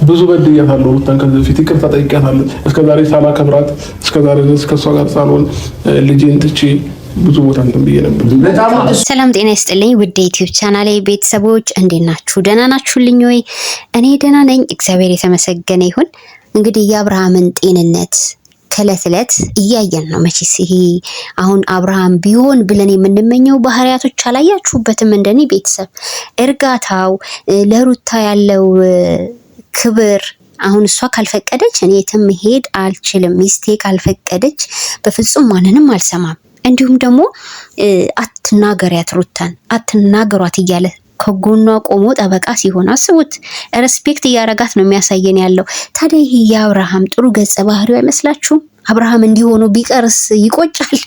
ብዙ በድያታለሁ። ሩታን ከዚህ በፊት ይቅርታ ጠይቄያታለሁ። እስከዛሬ ሳላከብራት እስከዛሬ ድረስ ከሷ ጋር ሳልሆን ልጄን ትቼ ብዙ ቦታ እንትን ብዬ ነበር። ሰላም ጤና ይስጥልኝ ውድ ዩቲዩብ ቻናሌ ቤተሰቦች እንዴት ናችሁ? ደህና ናችሁልኝ ወይ? እኔ ደህና ነኝ፣ እግዚአብሔር የተመሰገነ ይሁን። እንግዲህ የአብርሃምን ጤንነት ከእለት እለት እያየን ነው። መቼስ ይሄ አሁን አብርሃም ቢሆን ብለን የምንመኘው ባህሪያቶች አላያችሁበትም? እንደኔ ቤተሰብ እርጋታው፣ ለሩታ ያለው ክብር አሁን እሷ ካልፈቀደች እኔ የትም መሄድ አልችልም፣ ሚስቴ ካልፈቀደች በፍጹም ማንንም አልሰማም። እንዲሁም ደግሞ አትናገሪያት ሩታን አትናገሯት እያለ ከጎኗ ቆሞ ጠበቃ ሲሆን አስቡት። ሬስፔክት እያረጋት ነው የሚያሳየን ያለው። ታዲያ ይሄ የአብርሃም ጥሩ ገጸ ባህሪው አይመስላችሁም? አብርሃም እንዲሆኑ ቢቀርስ ይቆጫል።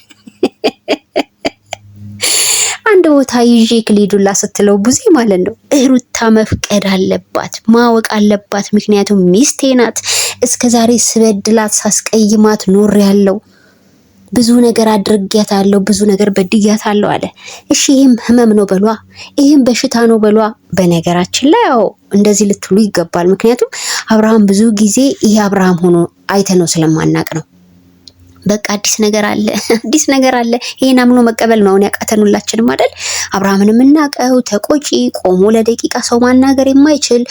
አንድ ቦታ ይዤ ክሊዱላ ስትለው ብዙ ማለት ነው። ሩታ መፍቀድ አለባት፣ ማወቅ አለባት። ምክንያቱም ሚስቴ ናት። እስከዛሬ ስበድላት ሳስቀይማት ኖር ያለው ብዙ ነገር አድርጊያታለሁ፣ ብዙ ነገር በድያታለሁ አለ። እሺ ይህም ህመም ነው በሏ፣ ይህም በሽታ ነው በሏ። በነገራችን ላይ ያው እንደዚህ ልትሉ ይገባል። ምክንያቱም አብርሃም ብዙ ጊዜ ይሄ አብርሃም ሆኖ አይተነው ስለማናቅ ነው። በቃ አዲስ ነገር አለ፣ አዲስ ነገር አለ። ይሄን አምኖ መቀበል ነው ያቃተን ሁላችንም አይደል? አብርሃምን የምናውቀው ተቆጪ፣ ቆሞ ለደቂቃ ሰው ማናገር የማይችል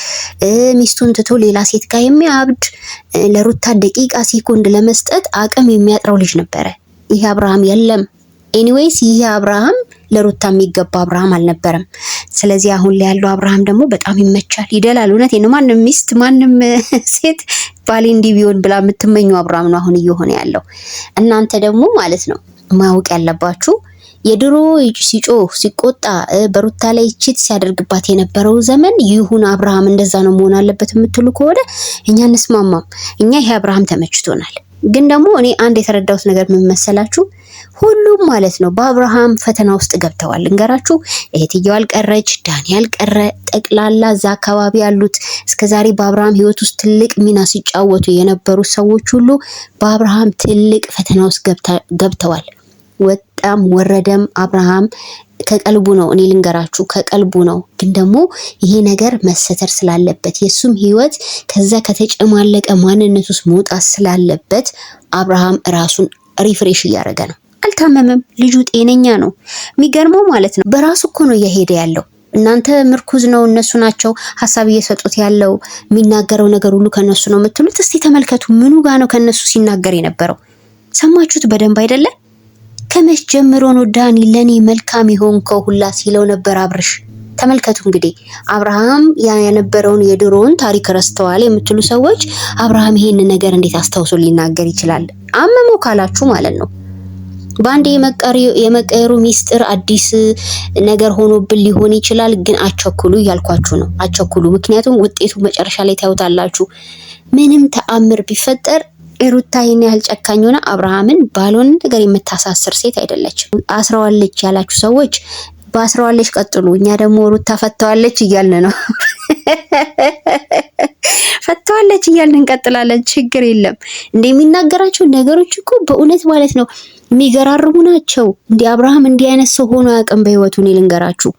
ሚስቱን ትቶ ሌላ ሴት ጋር የሚያብድ ለሩታ ደቂቃ ሴኮንድ ለመስጠት አቅም የሚያጥረው ልጅ ነበረ። ይሄ አብርሃም የለም። ኤኒዌይስ ይሄ አብርሃም ለሩታ የሚገባ አብርሃም አልነበረም። ስለዚህ አሁን ላይ ያለው አብርሃም ደግሞ በጣም ይመቻል፣ ይደላል። እውነቴን ነው። ማንም ሚስት ማንም ሴት ባሌ እንዲህ ቢሆን ብላ የምትመኘው አብርሃም ነው አሁን እየሆነ ያለው። እናንተ ደግሞ ማለት ነው ማወቅ ያለባችሁ የድሮ ሲጮህ ሲቆጣ በሩታ ላይ ቺት ሲያደርግባት የነበረው ዘመን ይሁን አብርሃም እንደዛ ነው መሆን አለበት የምትሉ ከሆነ እኛ እንስማማም። እኛ ይሄ አብርሃም ተመችቶናል። ግን ደግሞ እኔ አንድ የተረዳሁት ነገር ምን መሰላችሁ? ሁሉም ማለት ነው በአብርሃም ፈተና ውስጥ ገብተዋል። እንገራችሁ፣ እህትየው አልቀረች፣ ዳኒ አልቀረ፣ ጠቅላላ እዛ አካባቢ ያሉት እስከዛሬ በአብርሃም ህይወት ውስጥ ትልቅ ሚና ሲጫወቱ የነበሩ ሰዎች ሁሉ በአብርሃም ትልቅ ፈተና ውስጥ ገብተዋል። ወጣም ወረደም አብርሃም ከቀልቡ ነው። እኔ ልንገራችሁ ከቀልቡ ነው። ግን ደግሞ ይሄ ነገር መሰተር ስላለበት የሱም ህይወት ከዛ ከተጨማለቀ ማንነት ውስጥ መውጣት ስላለበት አብርሃም ራሱን ሪፍሬሽ እያደረገ ነው። አልታመመም። ልጁ ጤነኛ ነው። የሚገርመው ማለት ነው በራሱ እኮ ነው እየሄደ ያለው። እናንተ ምርኩዝ ነው፣ እነሱ ናቸው ሀሳብ እየሰጡት ያለው። የሚናገረው ነገር ሁሉ ከነሱ ነው የምትሉት። እስቲ ተመልከቱ፣ ምኑ ጋር ነው ከነሱ ሲናገር የነበረው? ሰማችሁት በደንብ አይደለ? ከመች ጀምሮ ነው ዳኒ ለኔ መልካም ይሆንከው ሁላ ሲለው ነበር አብርሽ። ተመልከቱ እንግዲህ አብርሃም የነበረውን የድሮውን ታሪክ ረስተዋል የምትሉ ሰዎች አብርሃም ይሄን ነገር እንዴት አስታውሶ ሊናገር ይችላል? አመመው ካላችሁ ማለት ነው በአንድ የመቀየሩ ሚስጥር አዲስ ነገር ሆኖብን ሊሆን ይችላል። ግን አቸኩሉ እያልኳችሁ ነው፣ አቸኩሉ። ምክንያቱም ውጤቱ መጨረሻ ላይ ታዩታላችሁ። ምንም ተአምር ቢፈጠር ሩታ ይሄን ያህል ጨካኝ ሆና አብርሃምን ባልሆነ ነገር የምታሳስር ሴት አይደለችም። አስረዋለች ያላችሁ ሰዎች በአስረዋለች ቀጥሉ። እኛ ደግሞ ሩታ ፈተዋለች እያልን ነው። ፈተዋለች እያልን እንቀጥላለን። ችግር የለም። እንደሚናገራቸው ነገሮች እኮ በእውነት ማለት ነው የሚገራርሙ ናቸው። እንዲህ አብርሃም እንዲህ አይነት ሰው ሆኖ አያውቅም በህይወቱ። እኔ ልንገራችሁ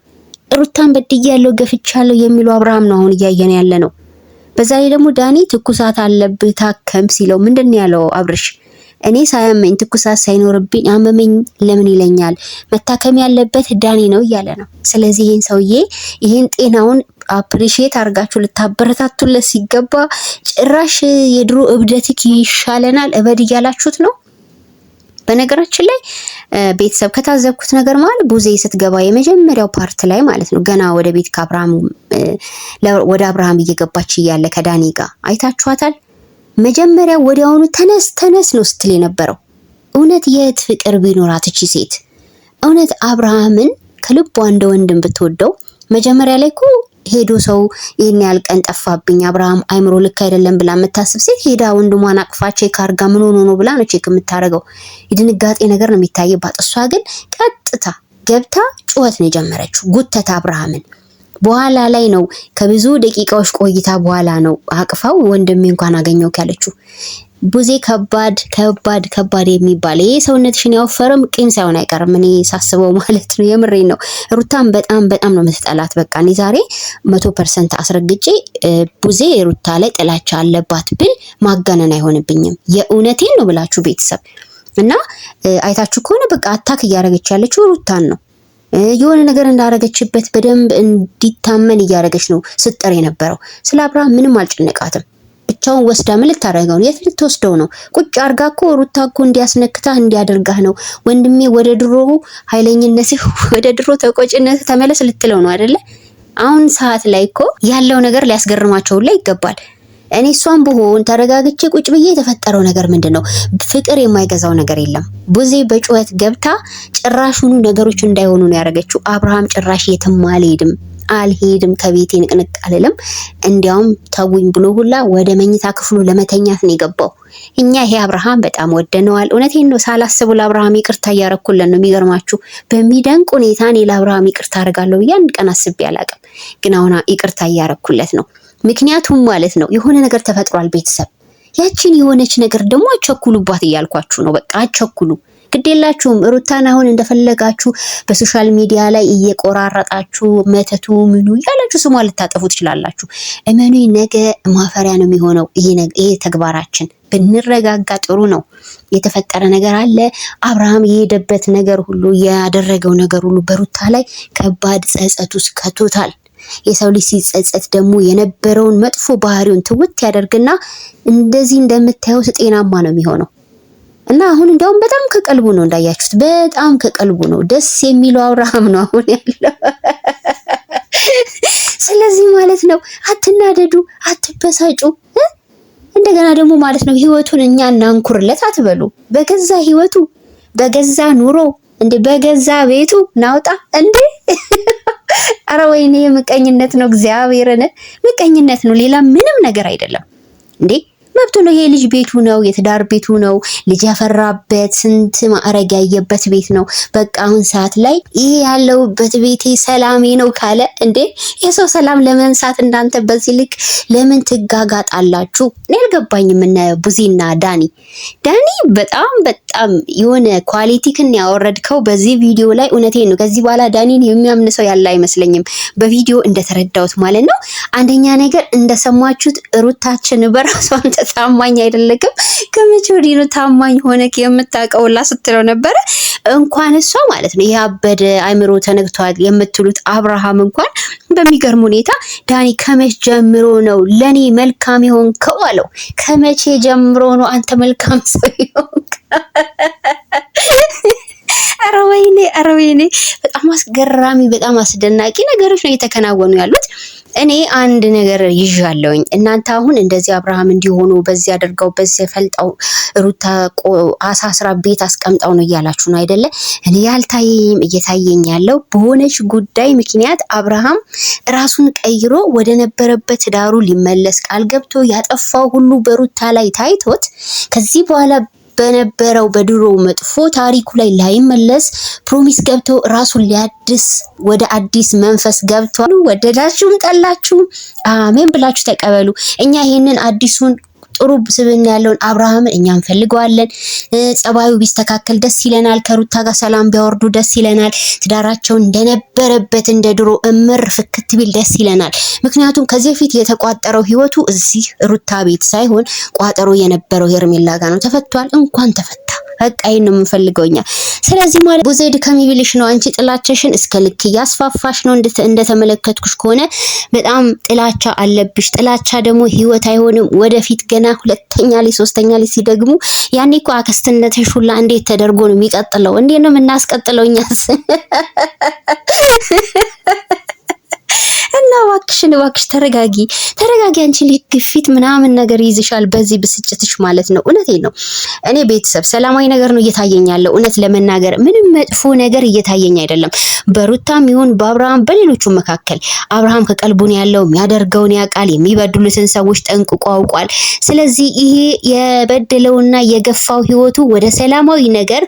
ሩታን በድያለሁ ገፍቻለሁ የሚለው አብርሃም ነው አሁን እያየን ያለ ነው። በዛ ላይ ደግሞ ዳኒ ትኩሳት አለብህ ታከም ሲለው ምንድን ያለው አብርሽ? እኔ ሳያመኝ ትኩሳት ሳይኖርብኝ አመመኝ ለምን ይለኛል? መታከም ያለበት ዳኒ ነው እያለ ነው። ስለዚህ ይሄን ሰውዬ ይሄን ጤናውን አፕሪሺየት አድርጋችሁ ልታበረታቱለት ሲገባ ጭራሽ የድሮ እብደትክ ይሻለናል እበድ እያላችሁት ነው። በነገራችን ላይ ቤተሰብ ከታዘብኩት ነገር ማለት ቡዜ ስትገባ የመጀመሪያው ፓርት ላይ ማለት ነው ገና ወደ ቤት ከአብርሃም ወደ አብርሃም እየገባች እያለ ከዳኒ ጋር አይታችኋታል። መጀመሪያ ወዲያውኑ ተነስ ነው ስትል የነበረው። እውነት የት ፍቅር ቢኖራት እቺ ሴት እውነት አብርሃምን ከልቧ እንደ ወንድም ብትወደው መጀመሪያ ላይ እኮ ሄዶ ሰው ይሄን ያህል ቀን ጠፋብኝ አብርሃም አይምሮ ልክ አይደለም ብላ የምታስብ ሴት ሄዳ ወንድሟን አቅፋ ቼክ አርጋ ምን ሆኖ ነው ብላ ነው ቼክ የምታረገው። የድንጋጤ ነገር ነው የሚታይባት። እሷ ግን ቀጥታ ገብታ ጩኸት ነው የጀመረችው፣ ጉተታ አብርሃምን። በኋላ ላይ ነው ከብዙ ደቂቃዎች ቆይታ በኋላ ነው አቅፋው ወንድሜ እንኳን አገኘው ያለችው። ቡዜ ከባድ የሚባል ይሄ ሰውነትሽን ያወፈረም ቂም ሳይሆን አይቀርም። እኔ ሳስበው ማለት ነው የምሬን ነው። ሩታን በጣም ነው የምትጠላት። በቃ እኔ ዛሬ 100% አስረግጬ ቡዜ ሩታ ላይ ጥላቻ አለባት ብል ማጋነን አይሆንብኝም። የእውነቴን ነው ብላችሁ ቤተሰብ እና አይታችሁ ከሆነ በቃ አታክ እያደረገች ያለችው ሩታን ነው። የሆነ ነገር እንዳረገችበት በደንብ እንዲታመን እያደረገች ነው ስጥር የነበረው። ስለ አብርሃም ምንም አልጨነቃትም። ብቻውን ወስዳ ምን ልታደርገው ነው? የት ልትወስደው ነው? ቁጭ አርጋ እኮ ሩታ እኮ እንዲያስነክታህ እንዲያደርጋህ ነው ወንድሜ፣ ወደ ድሮ ኃይለኝነት ወደ ድሮ ተቆጭነት ተመለስ ልትለው ነው አይደለ? አሁን ሰዓት ላይ እኮ ያለው ነገር ሊያስገርማቸው ላይ ይገባል። እኔ እሷን ብሆን ተረጋግቼ ቁጭ ብዬ የተፈጠረው ነገር ምንድነው? ፍቅር የማይገዛው ነገር የለም። ቡዜ በጩኸት ገብታ ጭራሹኑ ነገሮች እንዳይሆኑ ነው ያደረገችው። አብርሃም ጭራሽ የትም አልሄድም ከቤቴ ንቅንቅ አልልም፣ እንዲያውም ተውኝ ብሎ ሁላ ወደ መኝታ ክፍሉ ለመተኛት ነው የገባው። እኛ ይሄ አብርሃም በጣም ወደነዋል። እውነቴን ነው። ሳላስቡ ለአብርሃም ይቅርታ እያረኩልን ነው። የሚገርማችሁ በሚደንቅ ሁኔታ እኔ ለአብርሃም ይቅርታ አደርጋለሁ ብዬ አንድ ቀን አስቤ አላቅም፣ ግን አሁን ይቅርታ እያረኩለት ነው። ምክንያቱም ማለት ነው የሆነ ነገር ተፈጥሯል ቤተሰብ። ያቺን የሆነች ነገር ደግሞ አቸኩሉባት እያልኳችሁ ነው። በቃ አቸኩሉ፣ ግዴላችሁም። ሩታን አሁን እንደፈለጋችሁ በሶሻል ሚዲያ ላይ እየቆራረጣችሁ መተቱ ምኑ ያላችሁ ስሟ ልታጠፉ ትችላላችሁ። እመኑ ነገ ማፈሪያ ነው የሚሆነው ይሄ ተግባራችን። ብንረጋጋ ጥሩ ነው። የተፈጠረ ነገር አለ። አብርሃም የሄደበት ነገር ሁሉ ያደረገው ነገር ሁሉ በሩታ ላይ ከባድ ጸጸት ውስጥ ከቶታል። የሰው ልጅ ሲጸጸት ደግሞ የነበረውን መጥፎ ባህሪውን ትውት ያደርግና እንደዚህ እንደምታዩት ጤናማ ነው የሚሆነው። እና አሁን እንዲያውም በጣም ከቀልቡ ነው እንዳያችሁት፣ በጣም ከቀልቡ ነው። ደስ የሚለው አብርሃም ነው አሁን ያለው። ስለዚህ ማለት ነው አትናደዱ፣ አትበሳጩ። እንደገና ደግሞ ማለት ነው ህይወቱን እኛ እናንኩርለት አትበሉ። በገዛ ህይወቱ በገዛ ኑሮ እንደ በገዛ ቤቱ ናውጣ እንዴ! አረ ወይኔ ምቀኝነት ነው፣ እግዚአብሔርን ምቀኝነት ነው፣ ሌላ ምንም ነገር አይደለም እንዴ። መብቱ ነው። ይሄ ልጅ ቤቱ ነው፣ የትዳር ቤቱ ነው፣ ልጅ ያፈራበት ስንት ማዕረግ ያየበት ቤት ነው። በቃ አሁን ሰዓት ላይ ይሄ ያለውበት ቤቴ ሰላሜ ነው ካለ እንዴ የሰው ሰላም ለመንሳት እናንተ በዚህ ልክ ለምን ትጋጋጣላችሁ? እኔ አልገባኝም። እና ቡዜና ዳኒ በጣም የሆነ ኳሊቲክን ያወረድከው በዚህ ቪዲዮ ላይ። እውነቴን ነው። ከዚህ በኋላ ዳኒን የሚያምን ሰው ያለ አይመስለኝም፣ በቪዲዮ እንደተረዳሁት ማለት ነው። አንደኛ ነገር እንደሰማችሁት ሩታችን በራሷን ታማኝ አይደለክም። ከመቼ ወዲህ ነው ታማኝ ሆነክ የምታውቀውላ ስትለው ነበረ። እንኳን እሷ ማለት ነው ያበደ አይምሮ ተነግቷል የምትሉት አብርሃም እንኳን በሚገርም ሁኔታ ዳኒ ከመቼ ጀምሮ ነው ለኔ መልካም የሆንከው አለው። ከመቼ ጀምሮ ነው አንተ መልካም ሰው የሆንከው? ኧረ ወይኔ በጣም አስገራሚ በጣም አስደናቂ ነገሮች ነው እየተከናወኑ ያሉት። እኔ አንድ ነገር ይዣለሁኝ። እናንተ አሁን እንደዚህ አብርሃም እንዲሆኑ በዚህ አድርገው በዚህ ፈልጣው ሩታ አሳስራ ቤት አስቀምጣው ነው እያላችሁ ነው አይደለ? እኔ ያልታየኝም እየታየኝ ያለው በሆነች ጉዳይ ምክንያት አብርሃም ራሱን ቀይሮ ወደ ነበረበት ዳሩ ሊመለስ ቃል ገብቶ ያጠፋው ሁሉ በሩታ ላይ ታይቶት ከዚህ በኋላ በነበረው በድሮ መጥፎ ታሪኩ ላይ ላይመለስ ፕሮሚስ ገብቶ ራሱን ሊያድስ ወደ አዲስ መንፈስ ገብቷል። ወደዳችሁም ጠላችሁም አሜን ብላችሁ ተቀበሉ። እኛ ይሄንን አዲሱን ጥሩ ስብዕና ያለውን አብርሃምን እኛ እንፈልገዋለን። ጸባዩ ቢስተካከል ደስ ይለናል። ከሩታ ጋር ሰላም ቢያወርዱ ደስ ይለናል። ትዳራቸውን እንደነበረበት እንደ ድሮ እምር ፍክት ቢል ደስ ይለናል። ምክንያቱም ከዚህ በፊት የተቋጠረው ህይወቱ እዚህ ሩታ ቤት ሳይሆን ቋጠሮ የነበረው ሄርሜላ ጋር ነው። ተፈቷል። እንኳን ተፈታ። በቃ ይሄን ነው የምንፈልገው እኛ። ስለዚህ ማለት ቡዜ ድከም ይብልሽ ነው። አንቺ ጥላቻሽን እስከ ልክ ያስፋፋሽ ነው። እንደተመለከትኩሽ ከሆነ በጣም ጥላቻ አለብሽ። ጥላቻ ደግሞ ህይወት አይሆንም። ወደፊት ገና ሁለተኛ ላይ ሶስተኛ ላይ ሲደግሙ ያኔ እኮ አክስትነትሽ ሁላ እንዴት ተደርጎ ነው የሚቀጥለው? እንዴት ነው የምናስቀጥለው እኛስ? እና እባክሽ ተረጋጊ። አንቺ ልጅ ግፊት ምናምን ነገር ይዝሻል በዚህ ብስጭትሽ ማለት ነው። እውነቴን ነው። እኔ ቤተሰብ ሰላማዊ ነገር ነው እየታየኝ ያለው። እውነት ለመናገር ምንም መጥፎ ነገር እየታየኝ አይደለም። በሩታም ይሁን በአብርሃም በሌሎቹ መካከል አብርሃም ከቀልቡን ያለው የሚያደርገውን ያውቃል። የሚበድሉትን ሰዎች ጠንቅቆ አውቋል። ስለዚህ ይሄ የበደለውና የገፋው ህይወቱ ወደ ሰላማዊ ነገር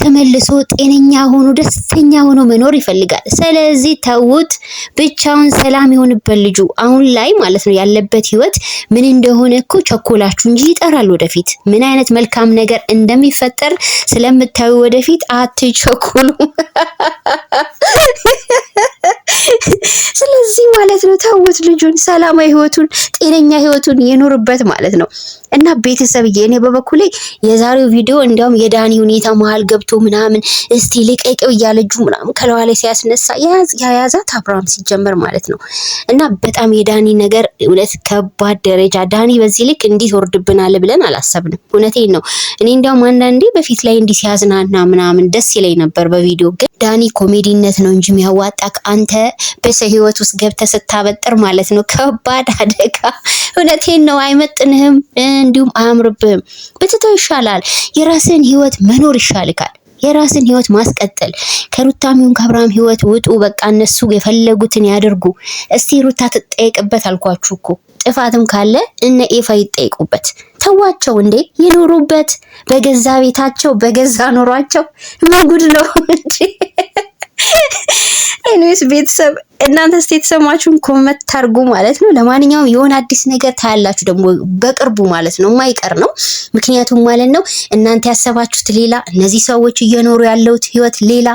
ተመልሶ ጤነኛ ሆኖ ደስተኛ ሆኖ መኖር ይፈልጋል። ስለዚህ ተውት። ብቻውን ሰላም ይሆንበት ልጁ። አሁን ላይ ማለት ነው ያለበት ህይወት ምን እንደሆነ እኮ ቸኮላችሁ እንጂ ይጠራል ወደፊት። ምን አይነት መልካም ነገር እንደሚፈጠር ስለምታዩ ወደፊት አትቸኩሉ። ስለዚህ ማለት ነው ተውት ልጁን፣ ሰላማዊ ህይወቱን፣ ጤነኛ ህይወቱን ይኖርበት ማለት ነው። እና ቤተሰብዬ እኔ በበኩሌ የዛሬው ቪዲዮ እንዲያውም የዳኒ ሁኔታ መሀል ገብቶ ምናምን እስቲ ልቀቀው እያለጁ ምናምን ከለዋ ላይ ሲያስነሳ ያያዛት አብርሃም ሲጀመር ማለት ነው። እና በጣም የዳኒ ነገር እውነት ከባድ ደረጃ። ዳኒ በዚህ ልክ እንዲህ ወርድብናል ብለን አላሰብንም። እውነቴን ነው። እኔ እንዲያውም አንዳንዴ በፊት ላይ እንዲህ ሲያዝናና ምናምን ደስ ይለኝ ነበር በቪዲዮ። ግን ዳኒ ኮሜዲነት ነው እንጂ የሚያዋጣክ አንተ በሰው ህይወት ውስጥ ገብተህ ስታበጥር ማለት ነው ከባድ አደጋ። እውነቴን ነው። አይመጥንህም፣ እንዲሁም አያምርብህም። ብትተው ይሻላል። የራስን ህይወት መኖር ይሻልካል። የራስን ህይወት ማስቀጠል። ከሩታም ይሁን ከአብርሃም ህይወት ውጡ። በቃ እነሱ የፈለጉትን ያድርጉ። እስቲ ሩታ ትጠየቅበት አልኳችሁ እኮ። ጥፋትም ካለ እነ ኤፋ ይጠይቁበት። ተዋቸው እንዴ ይኖሩበት በገዛ ቤታቸው በገዛ ኑሯቸው። ማጉድ ነው እንጂ። ኤኒዌይስ ቤተሰብ እናንተ እስቲ የተሰማችሁን ኮመንት ታርጉ ማለት ነው። ለማንኛውም የሆነ አዲስ ነገር ታያላችሁ ደግሞ በቅርቡ ማለት ነው። የማይቀር ነው። ምክንያቱም ማለት ነው እናንተ ያሰባችሁት ሌላ፣ እነዚህ ሰዎች እየኖሩ ያለውት ህይወት ሌላ።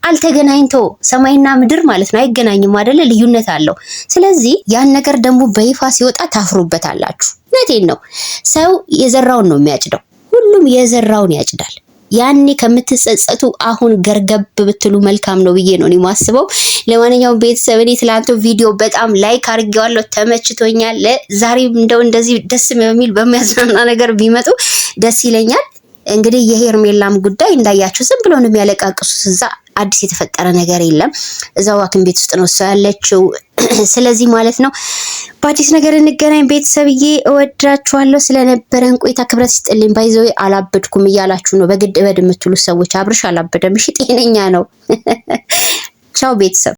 አልተገናኝተው ሰማይና ምድር ማለት ነው። አይገናኝም አይደለ? ልዩነት አለው። ስለዚህ ያን ነገር ደግሞ በይፋ ሲወጣ ታፍሩበታላችሁ። እውነቴን ነው። ሰው የዘራውን ነው የሚያጭደው። ሁሉም የዘራውን ያጭዳል። ያኔ ከምትጸጸቱ አሁን ገርገብ ብትሉ መልካም ነው ብዬ ነው የማስበው። ለማንኛውም ቤተሰብ እኔ ትላንቱ ቪዲዮ በጣም ላይክ አድርጌዋለሁ፣ ተመችቶኛል። ዛሬም እንደው እንደዚህ ደስ በሚል በሚያዝናና ነገር ቢመጡ ደስ ይለኛል። እንግዲህ የሄርሜላም ጉዳይ እንዳያችሁ ዝም ብሎ ነው የሚያለቃቅሱት። እዛ አዲስ የተፈጠረ ነገር የለም። እዛው ሐኪም ቤት ውስጥ ነው እሷ ያለችው። ስለዚህ ማለት ነው በአዲስ ነገር እንገናኝ ቤተሰብዬ። እወዳችኋለሁ። ስለነበረን ቆይታ ክብረት ይስጥልኝ። ባይዘው አላበድኩም እያላችሁ ነው በግድ እበድ የምትሉ ሰዎች፣ አብርሽ አላበደም። እሺ ጤነኛ ነው። ቻው ቤተሰብ።